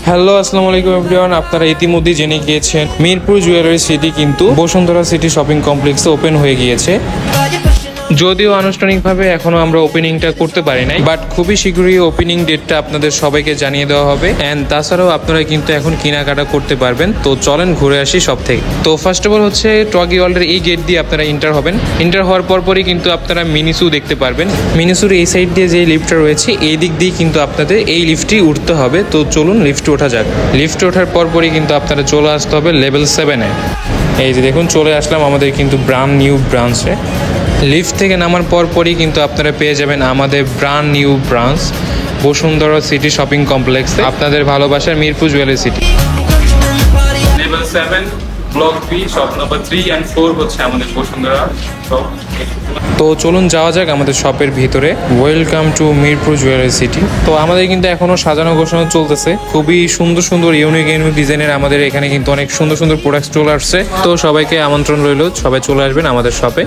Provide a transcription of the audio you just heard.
Hello আসসালামু আলাইকুম everyone, আপনারা ইতিমধ্যেই জেনে গিয়েছেন মিরপুর জুয়েলারি সিটি কিন্তু বসুন্ধরা সিটি শপিং কমপ্লেক্সে ওপেন হয়ে গিয়েছে। যদিও আনুষ্ঠানিকভাবে এখনো আমরা ওপেনিংটা করতে পারি নাই, বাট খুবই শীঘ্রই ওপেনিং ডেটটা আপনাদের সবাইকে জানিয়ে দেওয়া হবে। অ্যান্ড তাছাড়াও আপনারা কিন্তু এখন কেনাকাটা করতে পারবেন। তো চলেন ঘুরে আসি সব থেকে। তো ফার্স্ট অফ অল হচ্ছে টগি ওয়ার্ল্ডের এই গেট দিয়ে আপনারা এন্টার হবেন। এন্টার হওয়ার পরপরই কিন্তু আপনারা মিনিসু দেখতে পারবেন। মিনিসুর এই সাইড দিয়ে যে লিফটটা রয়েছে এই দিক দিয়ে কিন্তু আপনাদের এই লিফটটি উঠতে হবে। তো চলুন লিফটে ওঠা যাক। লিফটে ওঠার পরপরই কিন্তু আপনারা চলে আসতে হবে লেভেল 7-এ। এই যে দেখুন চলে আসলাম আমাদের কিন্তু ব্র্যান্ড নিউ ব্রাঞ্চে। লিফট থেকে নামার পরপরই কিন্তু আপনারা পেয়ে যাবেন আমাদের brand new branch Bashundhara city shopping কমপ্লেক্সে, আপনাদের ভালোবাসার Mirpur jewellery city. Level 7 block B shop number 3 and 4 হচ্ছে আমাদের বসুন্ধরা শপ। তো চলুন যাওয়া যাক আমাদের শপের ভিতরে। Welcome to Mirpur jewellery city. তো আমাদের কিন্তু এখনো সাজানো গোছানো চলতেছে, খুবই সুন্দর সুন্দর ইউনিক ডিজাইনের আমাদের এখানে কিন্তু অনেক সুন্দর সুন্দর প্রোডাক্ট চলে আসছে। তো সবাইকে আমন্ত্রণ রইল, সবাই চলে আসবেন আমাদের শপে।